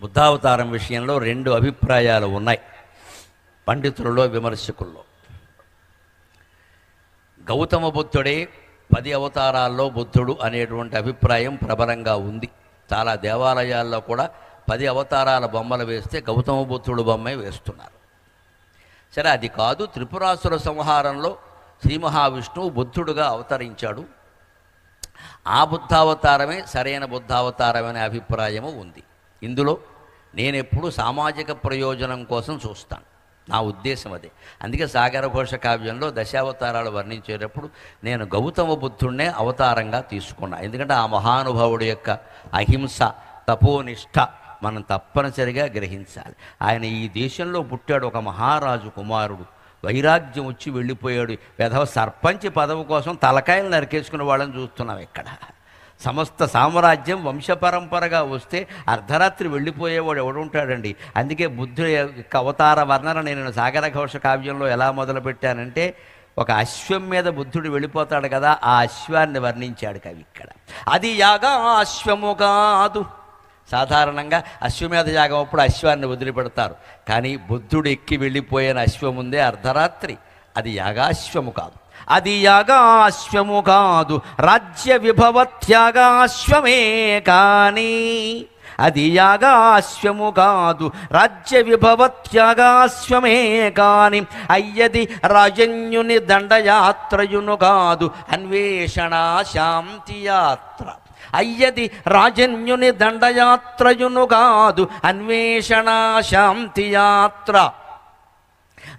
బుద్ధావతారం విషయంలో రెండు అభిప్రాయాలు ఉన్నాయి పండితులలో, విమర్శకుల్లో. గౌతమ బుద్ధుడే 10 అవతారాల్లో బుద్ధుడు అనేటువంటి అభిప్రాయం ప్రబలంగా ఉంది. చాలా దేవాలయాల్లో కూడా 10 అవతారాల బొమ్మలు వేస్తే గౌతమ బుద్ధుడు బొమ్మే వేస్తున్నారు. సరే, అది కాదు. త్రిపురాసుర సంహారంలో శ్రీ మహావిష్ణువు బుద్ధుడుగా అవతరించాడు. ఆ బుద్ధావతారమే సరైన బుద్ధావతారం అనే అభిప్రాయము ఉంది. ఇందులో నేనెప్పుడు సామాజిక ప్రయోజనం కోసం చూస్తాను. నా ఉద్దేశం అదే. అందుకే సాగర ఘోష కావ్యంలో దశావతారాలు వర్ణించేటప్పుడు నేను గౌతమ బుద్ధుడినే అవతారంగా తీసుకున్నా. ఎందుకంటే ఆ మహానుభావుడి యొక్క అహింస, తపోనిష్ట మనం తప్పనిసరిగా గ్రహించాలి. ఆయన ఈ దేశంలో పుట్టాడు, ఒక మహారాజు కుమారుడు. వైరాగ్యం వచ్చి వెళ్ళిపోయాడు. వెధవ సర్పంచ్ పదవి కోసం తలకాయలు నరికేసుకునే వాళ్ళని చూస్తున్నాం ఇక్కడ. సమస్త సామ్రాజ్యం వంశపరంపరగా వస్తే అర్ధరాత్రి వెళ్ళిపోయేవాడు ఎవడుంటాడండి. అందుకే బుద్ధుడి యొక్క అవతార వర్ణన నేను సాగర ఘోష కావ్యంలో ఎలా మొదలుపెట్టానంటే, ఒక అశ్వం మీద బుద్ధుడు వెళ్ళిపోతాడు కదా, ఆ అశ్వాన్ని వర్ణించాడు కవి ఇక్కడ. అది యాగా అశ్వము కాదు. సాధారణంగా అశ్వమేధ యాగం అప్పుడు అశ్వాన్ని వదిలిపెడతారు. కానీ బుద్ధుడు ఎక్కి వెళ్ళిపోయిన అశ్వం ఉందే అర్ధరాత్రి, అది యాగాశ్వము కాదు. అది యాగాశ్వము కాదు, రాజ్య విభవ త్యాగాశ్వమే కానీ. అది యాగాశ్వము కాదు, రాజ్య విభవ త్యాగాశ్వమే కాని. అయ్యది రాజన్యుని దండయాత్రయును కాదు, అన్వేషణ శాంతి యాత్ర. అయ్యది రాజన్యుని దండయాత్రయును కాదు, అన్వేషణ శాంతి యాత్ర.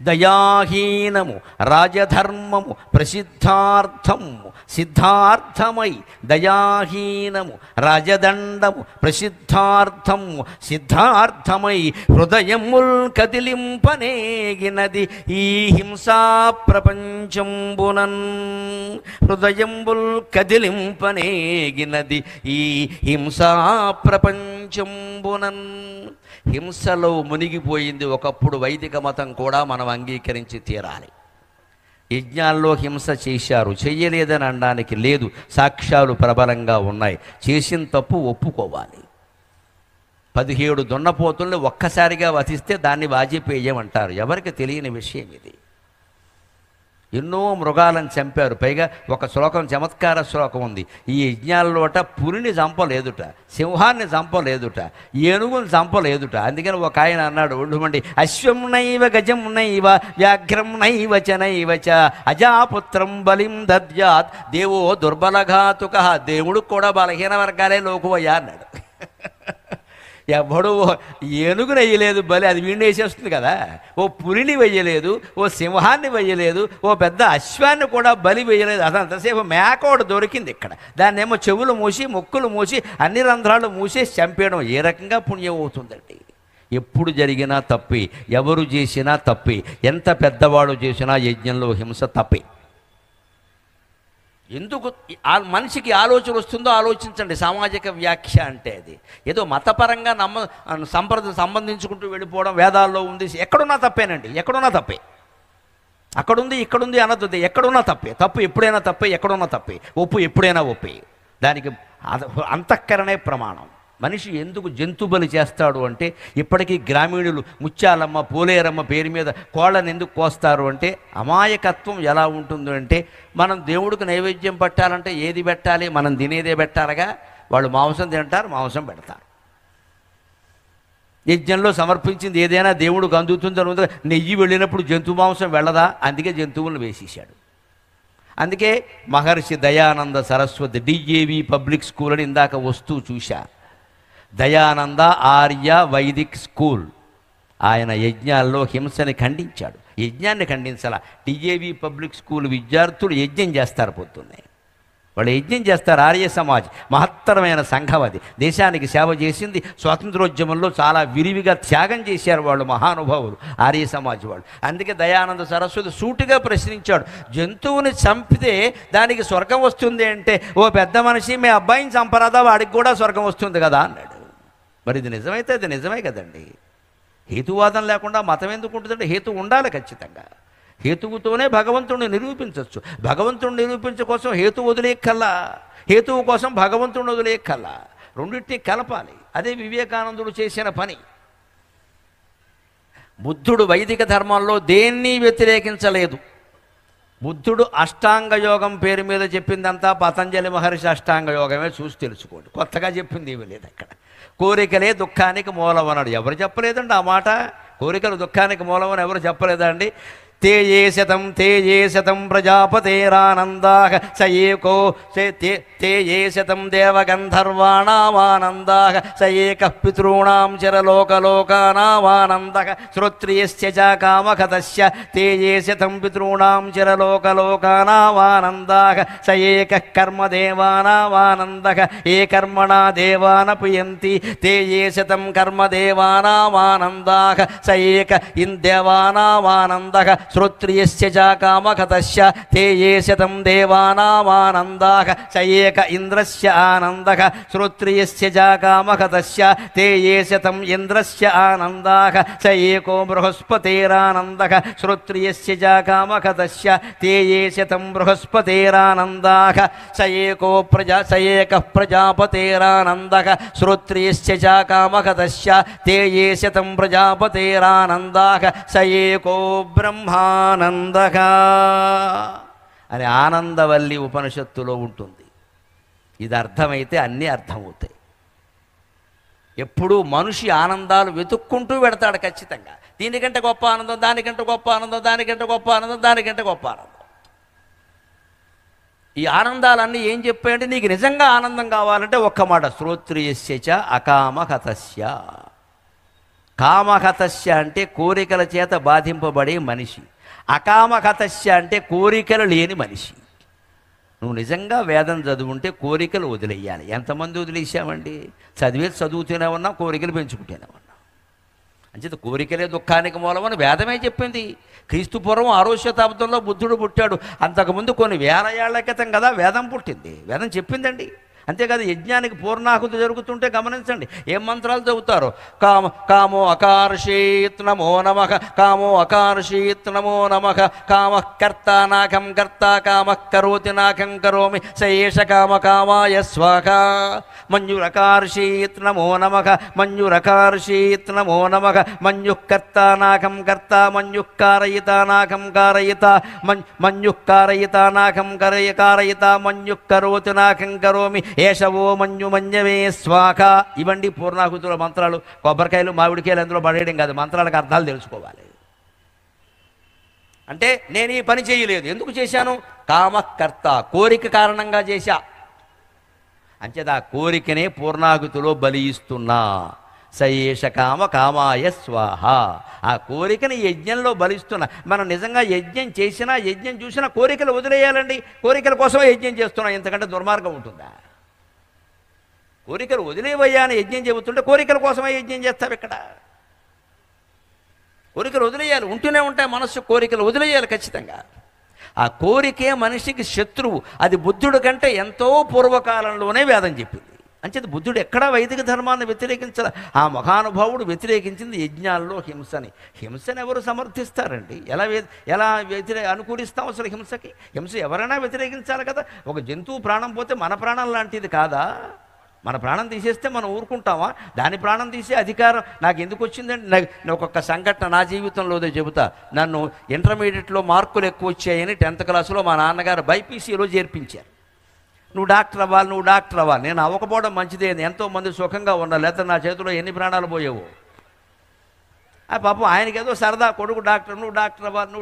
దయాహీనము రాజధర్మము ప్రసిద్ధార్థము సిద్ధార్థమై. దయాహీనము రాజదండము ప్రసిద్ధార్థము సిద్ధార్థమై. హృదయముల్ కదిలింపనేగినది ఈ హింసా ప్రపంచంబునన్. హృదయముల్ కదిలింపనేగినది ఈ హింసా ప్రపంచంబునన్. హింసలో మునిగిపోయింది ఒకప్పుడు వైదిక మతం కూడా, మనం అంగీకరించి తీరాలి. యజ్ఞాల్లో హింస చేశారు, చెయ్యలేదని అనడానికి లేదు, సాక్ష్యాలు ప్రబలంగా ఉన్నాయి. చేసిన తప్పు ఒప్పుకోవాలి. 17 దున్నపోతుల్ని ఒక్కసారిగా వధిస్తే దాన్ని వాజిపేయమంటారు. ఎవరికి తెలియని విషయం ఇది. ఎన్నో మృగాలను చంపారు. పైగా ఒక శ్లోకం, చమత్కార శ్లోకం ఉంది. ఈ యజ్ఞాల్లోట పులిని చంపలేదుట, సింహాన్ని చంపలేదుట, ఏనుగుని చంపలేదుట. అందుకని ఒక ఆయన అన్నాడు, ఒండుమండి, అశ్వం నైవ గజం నైవ వ్యాఘ్రం నైవ చ నైవ చ అజాపుత్రం బలిం దద్యాత్ దేవో దుర్బలఘాతుక. దేవుడు కూడా బలహీన వర్గాలే లోకువయ్యా అన్నాడు. ఎవడు ఏనుగుని వేయలేదు బలి, అది వీడిని వేసేస్తుంది కదా. ఓ పులిని వేయలేదు, ఓ సింహాన్ని వేయలేదు, ఓ పెద్ద అశ్వాన్ని కూడా బలి వేయలేదు. అదంతసేపు మేకోడు దొరికింది ఇక్కడ. దాన్నేమో చెవులు మూసి, ముక్కులు మూసి, అన్ని రంధ్రాలు మూసేసి చంపేయడం ఏ రకంగా పుణ్యం అవుతుందండి? ఎప్పుడు జరిగినా తప్పే, ఎవరు చేసినా తప్పే, ఎంత పెద్దవాడు చేసినా యజ్ఞంలో హింస తప్పే. ఎందుకు మనిషికి ఆలోచన వస్తుందో ఆలోచించండి. సామాజిక వ్యాఖ్య అంటే అది ఏదో మతపరంగా సంబంధించుకుంటూ వెళ్ళిపోవడం. వేదాల్లో ఉంది, ఎక్కడున్నా తప్పేనండి, ఎక్కడున్నా తప్పే. అక్కడుంది ఇక్కడుంది అనద్దు, ఎక్కడున్నా తప్పే. తప్పు ఎప్పుడైనా తప్పే, ఎక్కడున్నా తప్పే. ఒప్పు ఎప్పుడైనా ఒప్పే. దానికి అంతఃకరణే ప్రమాణం. మనిషి ఎందుకు జంతు బలి చేస్తాడు అంటే, ఇప్పటికీ గ్రామీణులు ముత్యాలమ్మ, పోలేరమ్మ పేరు మీద కోళ్ళని ఎందుకు కోస్తారు అంటే, అమాయకత్వం ఎలా ఉంటుందో అంటే, మనం దేవుడికి నైవేద్యం పెట్టాలంటే ఏది పెట్టాలి? మనం తినేదే పెట్టాలిగా. వాళ్ళు మాంసం తింటారు, మాంసం పెడతారు. యజ్ఞంలో సమర్పించింది ఏదైనా దేవుడికి అందుతుంది అనుకుంటే, నెయ్యి వెళ్ళినప్పుడు జంతు మాంసం వెళ్ళదా? అందుకే జంతువులను వేసేసాడు. అందుకే Maharshi Dayanand Saraswati DAV public school అని ఇందాక వస్తూ చూశా. దయానంద ఆర్య వైదిక్ స్కూల్. ఆయన యజ్ఞాల్లో హింసని ఖండించాడు. యజ్ఞాన్ని ఖండించాల. డిఏవి పబ్లిక్ స్కూల్ విద్యార్థులు యజ్ఞం చేస్తారు పొద్దున్నే. వాళ్ళు యజ్ఞం చేస్తారు. ఆర్య సమాజ్ మహత్తరమైన సంఘం అది. దేశానికి సేవ చేసింది. స్వాతంత్రోద్యమంలో చాలా విరివిగా త్యాగం చేశారు వాళ్ళు, మహానుభావులు ఆర్య సమాజ్ వాళ్ళు. అందుకే దయానంద సరస్వతి సూటిగా ప్రశ్నించాడు, జంతువుని చంపితే దానికి స్వర్గం వస్తుంది అంటే, ఓ పెద్ద మనిషి మీ అబ్బాయిని చంపరాదా, వాడికి కూడా స్వర్గం వస్తుంది కదా అన్నాడు. మరి ఇది నిజమైతే అది నిజమే కదండి. హేతువాదం లేకుండా మతం ఎందుకు ఉంటుందంటే, హేతు ఉండాలి ఖచ్చితంగా. హేతువుతోనే భగవంతుడిని నిరూపించవచ్చు. భగవంతుడిని నిరూపించే కోసం హేతు వదిలేయక్కల్లా, హేతువు కోసం భగవంతుడిని వదిలేయక్కల్లా. రెండింటినీ కలపాలి. అదే వివేకానందుడు చేసిన పని. బుద్ధుడు వైదిక ధర్మంలో దేన్ని వ్యతిరేకించలేదు. బుద్ధుడు అష్టాంగ యోగం పేరు మీద చెప్పిందంతా పతంజలి మహర్షి అష్టాంగ యోగమే, చూసి తెలుసుకోండి. కొత్తగా చెప్పింది ఏమీ లేదు అక్కడ. కోరికలే దుఃఖానికి మూలం అన్నాడు. ఎవరు చెప్పలేదండి ఆ మాట? కోరికలు దుఃఖానికి మూలం అని ఎవరు చెప్పలేదండి? తేజే శతం ప్రజాపతేరానందాః స ఏకో తేజే శతం దేవగంధర్వాణామానందాః స ఏకః పితॄణాం చిరలోకలోకానామానందః శ్రోత్రియస్య చ కామకతస్య తేజే శతం పితॄణాం చిరలోకలోకానామానందాః స ఏకః కర్మదేవానామానందః ఏ కర్మణా దేవానపుయంతి తేజే శతం కర్మదేవానామానందాః స ఏక ఇందేవానామానందః శ్రోత్రియస్య చ కామకతస్య తేజే శతం దేవానామానందాః స ఏక ఇంద్రస్య ఆనందః శ్రోత్రియస్య చ కామకతస్య తేజే శతం ఇంద్రస్య ఆనందాః స ఏకో బృహస్పతేరానందః శ్రోత్రియస్య చ కామకతస్య తేజే శతం బృహస్పతేరానందాః స ఏకః ప్రజాపతేరానందః శ్రోత్రియస్య చ కామకతస్య తేజే శతం ప్రజాపతేరానందాః స ఏకో బ్రహ్మానందః అని ఆనందవల్లి ఉపనిషత్తులో ఉంటుంది. ఇది అర్థమైతే అన్నీ అర్థమవుతాయి. ఎప్పుడూ మనిషి ఆనందాలు వెతుక్కుంటూ పెడతాడు ఖచ్చితంగా. దీనికంటే గొప్ప ఆనందం, దానికంటే గొప్ప ఆనందం, దానికంటే గొప్ప ఆనందం, దానికంటే గొప్ప ఆనందం. ఈ ఆనందాలన్నీ ఏం చెప్పాయంటే, నీకు నిజంగా ఆనందం కావాలంటే ఒక్క మాట, శ్రోత్రియస్య చ అకామహతస్య. కామహతస్య అంటే కోరికల చేత బాధింపబడే మనిషి, అకామహతస్య అంటే కోరికలు లేని మనిషి. నువ్వు నిజంగా వేదం చదువుంటే కోరికలు వదిలేయాలి. ఎంతమంది వదిలేసామండి? చదువుతూనే ఉన్నాం, కోరికలు పెంచుకుంటూనే ఉన్నాం. అంచేత కోరికలే దుఃఖానికి మూలమని వేదమే చెప్పింది. క్రీస్తు పూర్వం 6వ శతాబ్దంలో బుద్ధుడు పుట్టాడు. అంతకుముందు కొన్ని వేల ఏళ్ల క్రితం కదా వేదం పుట్టింది. వేదం చెప్పిందండి. అంతేకాదు, యజ్ఞానికి పూర్ణాహుతి జరుగుతుంటే గమనించండి ఏం మంత్రాలు చదువుతారో. కామో అకార్షీత్ నమో నమః, కామో అకార్షీత్ నమో నమః, కామః కర్త నాకం కర్త, కామః కరోతి నాకం కరోమి, స ఏష కామాయ స్వాహా. మంజురకార్షీత్ నమో నమః, మంజురకార్షీత్ నమో నమః, మంజుః కర్త నాకం కర్త, మంజుః కారయిత నాకం కారయిత, మంజుః కారయిత నాకం కారయిత, మంజుః కరోతి నాకం కరోమి, ఏషవో మంజు మంజవే స్వాఖ. ఇవండి పూర్ణాహుతుల మంత్రాలు. కొబ్బరికాయలు మామిడికాయలు అందులో పడేయడం కాదు, మంత్రాలకు అర్థాలు తెలుసుకోవాలి. అంటే నేను ఈ పని చేయలేదు, ఎందుకు చేశాను? కామకర్త, కోరిక కారణంగా చేశా. అంచేత ఆ కోరికనే పూర్ణాహుతిలో బలి ఇస్తున్నా. సయేష కామాయ స్వాహ. ఆ కోరికని యజ్ఞంలో బలిస్తున్నా. మనం నిజంగా యజ్ఞం చేసినా, యజ్ఞం చూసినా కోరికలు వదిలేయాలండి. కోరికల కోసమే యజ్ఞం చేస్తున్నాం. ఇంతకంటే దుర్మార్గం ఉంటుందా? కోరికలు వదిలేవయ్యా అని యజ్ఞం చెబుతుంటే కోరికల కోసమే యజ్ఞం చేస్తాం. ఇక్కడ కోరికలు వదిలేయాలి, ఉంటూనే ఉంటాయి మనస్సు. కోరికలు వదిలేయాలి ఖచ్చితంగా. ఆ కోరికే మనిషికి శత్రువు. అది బుద్ధుడి కంటే ఎంతో పూర్వకాలంలోనే వేదం చెప్పింది. అంచేది బుద్ధుడు ఎక్కడా వైదిక ధర్మాన్ని వ్యతిరేకించాల. ఆ మహానుభావుడు వ్యతిరేకించింది యజ్ఞాల్లో హింసని. హింసని ఎవరు సమర్థిస్తారండి? ఎలా అనుకూలిస్తాం అసలు హింసకి? హింస ఎవరైనా వ్యతిరేకించాలి కదా. ఒక జంతువు ప్రాణం పోతే మన ప్రాణం లాంటిది కాదా? మన ప్రాణం తీసేస్తే మనం ఊరుకుంటామా? దాని ప్రాణం తీసే అధికారం నాకు ఎందుకు వచ్చిందండి? ఒక్కొక్క సంఘటన నా జీవితంలోదే చెబుతా. నన్ను ఇంటర్మీడియట్లో మార్కులు ఎక్కువ వచ్చాయని 10th క్లాసులో మా నాన్నగారు బైపీసీలో చేర్పించారు. నువ్వు డాక్టర్ అవ్వాలి. నేను అవ్వకపోవడం మంచిదే. ఎంతోమంది సుఖంగా ఉన్నారు, లేకపోతే నా చేతిలో ఎన్ని ప్రాణాలు పోయేవో. ఆ పాపం ఆయనకి ఏదో సరదా, కొడుకు డాక్టర్, నువ్వు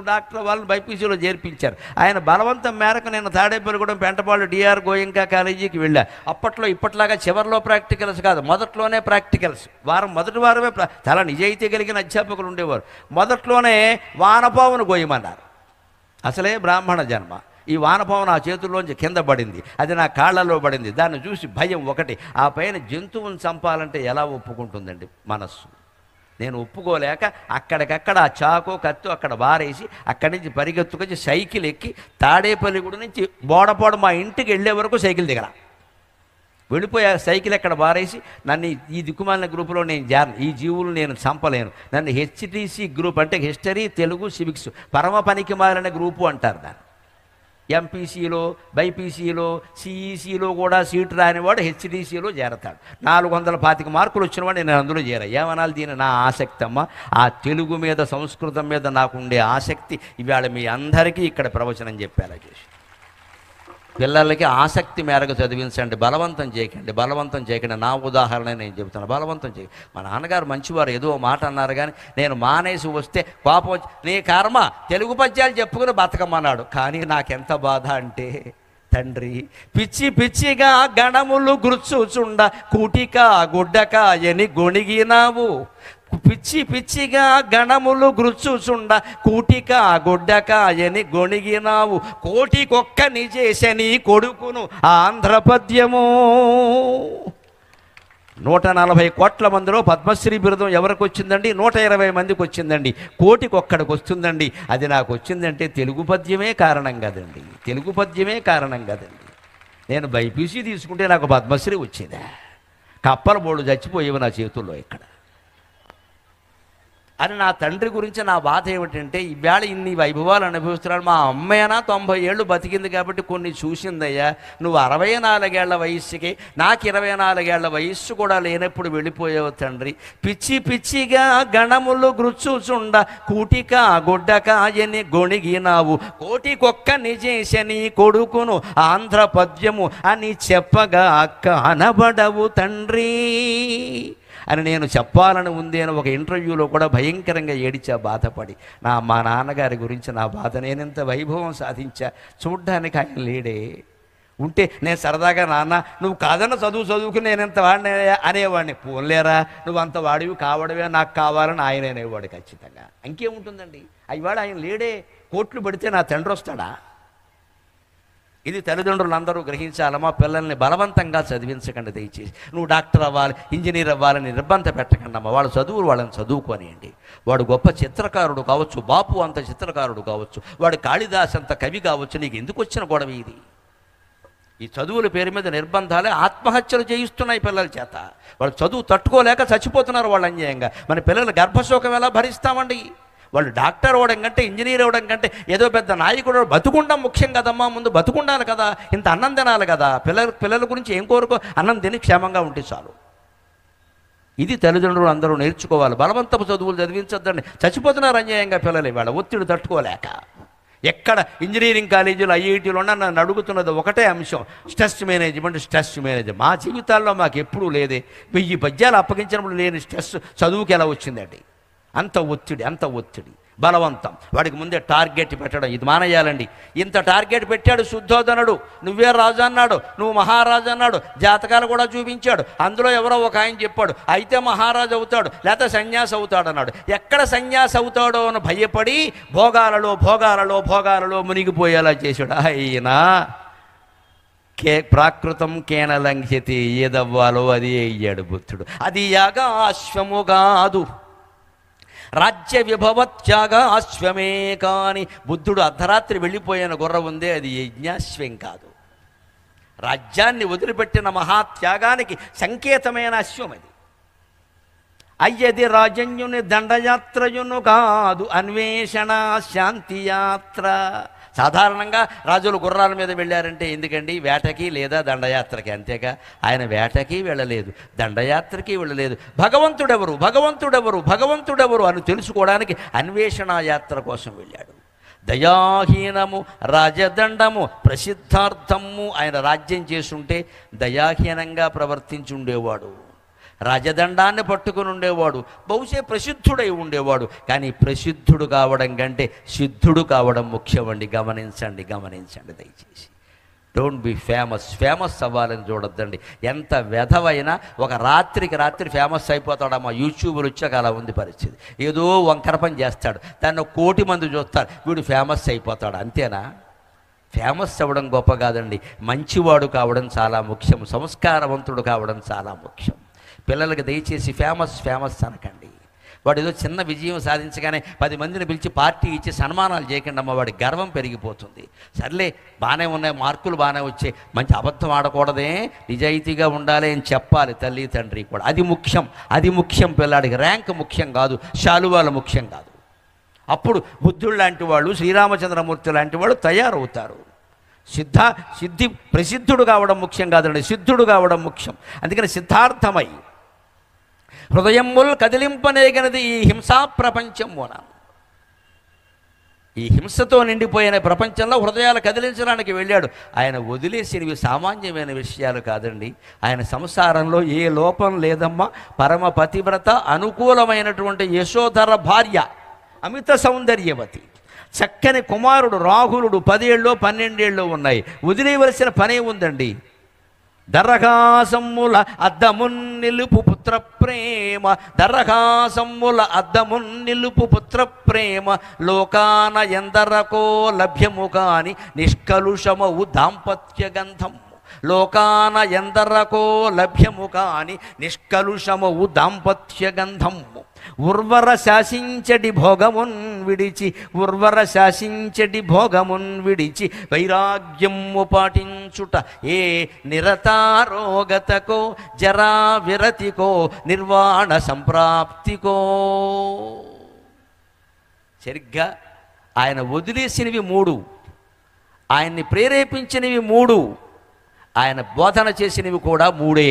డాక్టర్ అవ్వాలని బైపీసీలో చేర్పించారు. ఆయన బలవంతం మేరకు నేను తాడేపల్లిగూడెం పెంటపాడు డిఆర్ గోయింకా కాలేజీకి వెళ్ళా. అప్పట్లో ఇప్పట్లాగా చివరిలో ప్రాక్టికల్స్ కాదు, మొదట్లోనే ప్రాక్టికల్స్. మొదటి వారమే చాలా నిజాయితీ కలిగిన అధ్యాపకులు ఉండేవారు. మొదట్లోనే వానపావును గోయమన్నారు. అసలే బ్రాహ్మణ జన్మ. ఈ వానపావు నా చేతుల్లోంచి కింద పడింది, అది నా కాళ్లలో పడింది. దాన్ని చూసి భయం ఒకటి. ఆ పైన జంతువుని చంపాలంటే ఎలా ఒప్పుకుంటుందండి మనస్సు? నేను ఒప్పుకోలేక అక్కడికక్కడ ఆ చాకో కత్తు అక్కడ బారేసి అక్కడి నుంచి పరిగెత్తుకొచ్చి సైకిల్ ఎక్కి తాడేపల్లిగూడ నుంచి బోడపాడు మా ఇంటికి వెళ్ళే వరకు సైకిల్ దిగరా వెళ్ళిపోయా. సైకిల్ ఎక్కడ బారేసి నన్ను ఈ దిక్కుమాలిన గ్రూపులో నేను జారిన. ఈ జీవులు నేను చంపలేను. నన్ను హెచ్టీసీ గ్రూప్ అంటే హిస్టరీ, తెలుగు, సివిక్స్ పరమ పనికి మారిన గ్రూపు అంటారు దాన్ని. ఎంపీసీలో, బైపీసీలో, సిఈసీలో కూడా సీటు రానివాడు హెచ్డీసీలో చేరతాడు. 425 మార్కులు వచ్చినవాడు నేను అందులో చేరా. ఏమనాలి దీన్ని? నా ఆసక్తి అమ్మ. ఆ తెలుగు మీద, సంస్కృతం మీద నాకుండే ఆసక్తి ఇవాళ మీ అందరికీ ఇక్కడ ప్రవచనం చెప్పేలా చేసి, పిల్లలకి ఆసక్తి మేరకు చదివించండి, బలవంతం చేయకండి, బలవంతం చేయకండి. నా ఉదాహరణ నేను చెబుతాను, బలవంతం చేయ. మా నాన్నగారు మంచివారు, ఏదో మాట అన్నారు కానీ నేను మానేసి వస్తే కోపం వచ్చి నీ కర్మ తెలుగు పద్యాలు చెప్పుకుని బతకమన్నాడు. కానీ నాకెంత బాధ అంటే, తండ్రి పిచ్చి పిచ్చిగా గణములు గుర్చుచుండ కూటిక గుడ్డక ఎని గొణిగినావు, పిచ్చి పిచ్చిగా గణములు గుర్చుచుండ కూటిక గుడ్డక ఎని గొణిగినావు, కోటికొక్కని చేసని కొడుకును ఆంధ్రపద్యము. 140 కోట్ల మందిలో పద్మశ్రీ బిరుదం ఎవరికి వచ్చిందండి? 120 మందికి వచ్చిందండి. కోటికొక్కడికి వస్తుందండి. అది నాకు వచ్చిందంటే తెలుగు పద్యమే కారణం కదండి, తెలుగు పద్యమే కారణం కదండి. నేను బైపీసీ తీసుకుంటే నాకు పద్మశ్రీ వచ్చేదా? కప్పల బోర్డు చచ్చిపోయేవి నా చేతుల్లో ఇక్కడ. అని నా తండ్రి గురించి నా బాధ ఏమిటంటే, ఈవేళ ఇన్ని వైభవాలు అనుభవిస్తున్నాడు. మా అమ్మైనా 90 ఏళ్ళు బతికింది కాబట్టి కొన్ని చూసిందయ్యా. నువ్వు 64 ఏళ్ల వయస్సుకి, నాకు 24 ఏళ్ల వయస్సు కూడా లేనప్పుడు వెళ్ళిపోయావు తండ్రి. పిచ్చి పిచ్చిగా గణములు గుర్చుచుండ కూటిక గుడ్డక ఎని గొణిగినావు, కోటికొక్కని చేసని కొడుకును ఆంధ్రపద్యము అని చెప్పగా కనబడవు తండ్రి అని నేను చెప్పాలని ఉంది అని ఒక ఇంటర్వ్యూలో కూడా భయంకరంగా ఏడిచా, బాధపడి. మా నాన్నగారి గురించి నా బాధ. నేనెంత వైభవం సాధించా, చూడ్డానికి ఆయన లేడే. ఉంటే నేను సరదాగా నాన్న నువ్వు కాదన్న చదువుకుని నేనెంత వాడిని అనేవాడిని. పోన్లేరా నువ్వు అంత వాడివి కావడమే నాకు కావాలని ఆయన అనేవాడు ఖచ్చితంగా. ఇంకేముంటుందండి? అయ్యవాడు ఆయన లేడే. కోట్లు పడితే నా తండ్రి వస్తాడా? ఇది తల్లిదండ్రులు అందరూ గ్రహించాలమ్మా. పిల్లల్ని బలవంతంగా చదివించకండి దయచేసి. నువ్వు డాక్టర్ అవ్వాలి, ఇంజనీర్ అవ్వాలని నిర్బంధ పెట్టకండి అమ్మ. వాళ్ళ చదువులు వాళ్ళని చదువుకోనియండి. వాడు గొప్ప చిత్రకారుడు కావచ్చు, బాపు అంత చిత్రకారుడు కావచ్చు, వాడు కాళిదాస్ అంత కవి కావచ్చు. నీకు ఎందుకు వచ్చిన గొడవ ఇది? ఈ చదువుల పేరు మీద నిర్బంధాలే ఆత్మహత్యలు చేయిస్తున్నాయి పిల్లల చేత. వాళ్ళు చదువు తట్టుకోలేక చచ్చిపోతున్నారు వాళ్ళు అన్యాయంగా. మన పిల్లల గర్భశోకం ఎలా భరిస్తామండి? వాళ్ళు డాక్టర్ అవ్వడం కంటే, ఇంజనీర్ అవ్వడం కంటే, ఏదో పెద్ద నాయకుడు బతుకుండం ముఖ్యం కదమ్మా. ముందు బతుకుండాలి కదా, ఇంత అన్నం తినాలి కదా. పిల్లల గురించి ఏం కోరుకో, అన్నం తిని క్షేమంగా ఉంటే చాలు. ఇది తల్లిదండ్రులు అందరూ నేర్చుకోవాలి. బలవంతపు చదువులు చదివించొద్దండి. చచ్చిపోతున్నారు అన్యాయంగా పిల్లలు ఇవాళ ఒత్తిడి తట్టుకోలేక. ఎక్కడ ఇంజనీరింగ్ కాలేజీలు, ఐఐటీలో నన్ను అడుగుతున్నది ఒకటే అంశం, స్ట్రెస్ మేనేజ్మెంట్. మా జీవితాల్లో మాకు ఎప్పుడూ లేదే. 1000 పద్యాలు అప్పగించినప్పుడు లేని స్ట్రెస్ చదువుకి ఎలా వచ్చిందండి? అంత ఒత్తిడి, బలవంతం. వాడికి ముందే టార్గెట్ పెట్టడం, ఇది మానేయాలండి. ఇంత టార్గెట్ పెట్టాడు శుద్ధోధనుడు. నువ్వే రాజు అన్నాడు, నువ్వు మహారాజు అన్నాడు. జాతకాలు కూడా చూపించాడు. అందులో ఎవరో ఒక ఆయన చెప్పాడు, అయితే మహారాజు అవుతాడు లేకపోతే సన్యాసి అవుతాడు అన్నాడు. ఎక్కడ సన్యాసి అవుతాడో అని భయపడి భోగాలలో మునిగిపోయేలా చేశాడు. అయినా ప్రాకృతం కేనలంఘ్యతి, ఏదవ్వాలో అది అయ్యాడు బుద్ధుడు. అది యాగాశ్వము కాదు, రాజ్య విభవత్యాగ అశ్వమే కాని. బుద్ధుడు అర్ధరాత్రి వెళ్ళిపోయిన గుర్ర ఉందే, అది యజ్ఞాశ్వం కాదు. రాజ్యాన్ని వదిలిపెట్టిన మహాత్యాగానికి సంకేతమైన అశ్వం అది. అయ్యది రాజన్యుని దండయాత్రయును కాదు, అన్వేషణ శాంతియాత్ర. సాధారణంగా రాజులు గుర్రాల మీద వెళ్ళారంటే ఎందుకండి? వేటకి లేదా దండయాత్రకి. అంతేగా ఆయన వేటకి వెళ్ళలేదు, దండయాత్రకి వెళ్ళలేదు. భగవంతుడెవరు అని తెలుసుకోవడానికి అన్వేషణ యాత్ర కోసం వెళ్ళాడు. దయాహీనము రాజదండము ప్రసిద్ధార్థము. ఆయన రాజ్యం చేసుంటే దయాహీనంగా ప్రవర్తించి ఉండేవాడు, రాజదండాన్ని పట్టుకుని ఉండేవాడు, బహుశా ప్రసిద్ధుడై ఉండేవాడు. కానీ ప్రసిద్ధుడు కావడం కంటే సిద్ధుడు కావడం ముఖ్యమండి. గమనించండి దయచేసి. డోంట్ బి ఫేమస్ అవ్వాలని చూడొద్దండి. ఎంత వెధవైనా ఒక రాత్రి ఫేమస్ అయిపోతాడమ్మా. యూట్యూబ్లు వచ్చాక అలా ఉంది పరిస్థితి. ఏదో వంకర పని చేస్తాడు, దాన్ని 1 కోటి మంది చూస్తారు, వీడు ఫేమస్ అయిపోతాడు. అంతేనా? ఫేమస్ అవ్వడం గొప్ప కాదండి, మంచివాడు కావడం చాలా ముఖ్యం, సంస్కారవంతుడు కావడం చాలా ముఖ్యం. పిల్లలకి దయచేసి ఫేమస్ అనకండి. వాడు ఏదో చిన్న విజయం సాధించగానే 10 మందిని పిలిచి పార్టీ ఇచ్చి సన్మానాలు చేయకండి అమ్మ. వాడి గర్వం పెరిగిపోతుంది. సర్లే బాగానే ఉన్నాయి, మార్కులు బాగానే వచ్చాయి, మంచి అబద్ధం ఆడకూడదే, నిజాయితీగా ఉండాలి అని చెప్పాలి తల్లి తండ్రి కూడా. అది ముఖ్యం పిల్లాడికి. ర్యాంక్ ముఖ్యం కాదు, శాలువాలు ముఖ్యం కాదు. అప్పుడు బుద్ధుడు లాంటి వాళ్ళు, శ్రీరామచంద్రమూర్తి లాంటి వాళ్ళు తయారవుతారు. సిద్ధి ప్రసిద్ధుడు కావడం ముఖ్యం కాదండి, సిద్ధుడు కావడం ముఖ్యం. అందుకని సిద్ధార్థమై హృదయముల్ కదిలింపనేగనది ఈ హింసా ప్రపంచం అన్నాను. ఈ హింసతో నిండిపోయిన ప్రపంచంలో హృదయాలు కదిలించడానికి వెళ్ళాడు. ఆయన వదిలేసినవి సామాన్యమైన విషయాలు కాదండి. ఆయన సంసారంలో ఏ లోపం లేదమ్మా. పరమ పతివ్రత, అనుకూలమైనటువంటి యశోధర భార్య, అమిత సౌందర్యవతి, చక్కని కుమారుడు రాహులుడు 10 ఏళ్ళో 12 ఏళ్ళో ఉన్నాయి. వదిలేయవలసిన పనే ఉందండి. దరహాసమ్ముల అద్దమున్ నిలుపు పుత్ర ప్రేమ, దరహాసమ్ముల అద్దమున్ నిలుపు పుత్ర ప్రేమ, లోకాన ఎందరకో లభ్యము కాని నిష్కలుషమవు దాంపత్య గంధం, లోకాన ఎందరకో లభ్యము కాని నిష్కలుషమవు దాంపత్య గంధం. ఉర్వర శాసించడి భోగమున్ విడిచి, ఉర్వర శాసించడి భోగమున్ విడిచి, వైరాగ్యము పాటించుట ఏ నిరతారోగతకో, జరా విరతికో, నిర్వాణ సంప్రాప్తికో. సరిగ్గా ఆయన వదిలేసినవి 3, ఆయన్ని ప్రేరేపించినవి 3, ఆయన బోధన చేసినవి కూడా 3.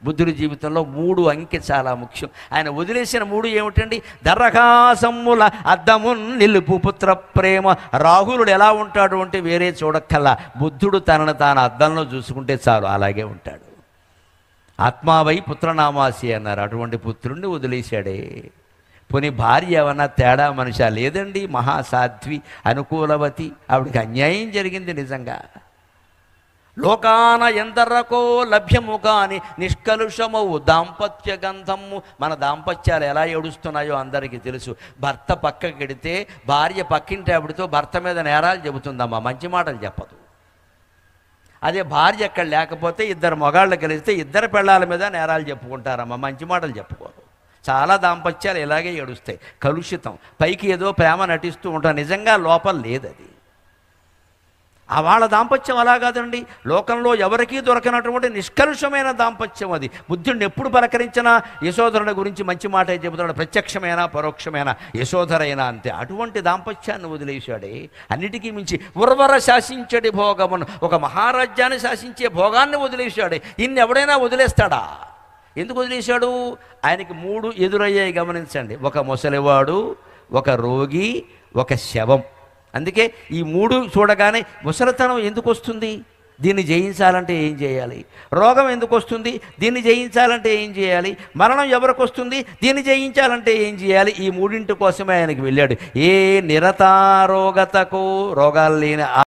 బుద్ధుడి జీవితంలో 3 అంకె చాలా ముఖ్యం. ఆయన వదిలేసిన 3 ఏమిటండి? దరహాసమ్ముల అద్దమున్ నిలుపు పుత్ర ప్రేమ. రాహులుడు ఎలా ఉంటాడు అంటే వేరే చూడక్కల్లా, బుద్ధుడు తనను తాను అద్దంలో చూసుకుంటే చాలు, అలాగే ఉంటాడు. ఆత్మావై పుత్రనామాసి అన్నారు. అటువంటి పుత్రుణ్ణి వదిలేశాడే. పోనీ భార్య ఏమన్నా తేడా మనిషా? లేదండి, మహాసాధ్వి, అనుకూలవతి. ఆవిడికి అన్యాయం జరిగింది నిజంగా. లోకాన ఎందరకో లభ్యము కాని నిష్కలుషమవు దాంపత్య గంధము. మన దాంపత్యాలు ఎలా ఏడుస్తున్నాయో అందరికీ తెలుసు. భర్త పక్కకెడితే భార్య పక్కింటి ఆవిడతో భర్త మీద నేరాలు చెబుతుందమ్మా, మంచి మాటలు చెప్పదు. అదే భార్య ఎక్కడ లేకపోతే 2 మగాళ్ళు కలిస్తే 2 పెళ్ళాల మీద నేరాలు చెప్పుకుంటారమ్మా, మంచి మాటలు చెప్పుకోరు. చాలా దాంపత్యాలు ఇలాగే ఏడుస్తాయి, కలుషితం. పైకి ఏదో ప్రేమ నటిస్తూ ఉంటారు, నిజంగా లోపల లేదది. వాళ్ళ దాంపత్యం అలా కాదండి. లోకంలో ఎవరికీ దొరకనటువంటి నిష్కలుషమైన దాంపత్యం అది. బుద్ధుడిని ఎప్పుడు పలకరించినా యశోధరుని గురించి మంచి మాటే చెబుతున్నాడు. ప్రత్యక్షమైనా పరోక్షమైనా యశోధరైనా అంతే. అటువంటి దాంపత్యాన్ని వదిలేశాడే. అన్నిటికీ మించి ఉర్వర శాసించడి భోగమును, ఒక మహారాజ్యాన్ని శాసించే భోగాన్ని వదిలేశాడే. ఇన్ని ఎవడైనా వదిలేస్తాడా? ఎందుకు వదిలేశాడు? ఆయనకి 3 ఎదురయ్యాయి, గమనించండి. ఒక ముసలివాడు, ఒక రోగి, ఒక శవం. అందుకే ఈ 3 చూడగానే ముసలితనం ఎందుకు వస్తుంది? దీన్ని జయించాలంటే ఏం చేయాలి? రోగం ఎందుకు వస్తుంది? దీన్ని జయించాలంటే ఏం చేయాలి? మరణం ఎవరికి వస్తుంది? దీన్ని జయించాలంటే ఏం చేయాలి? ఈ 3 కోసమే ఆయనకి వెళ్ళాడు. ఏ నిరతారోగతకు, రోగాలు లేని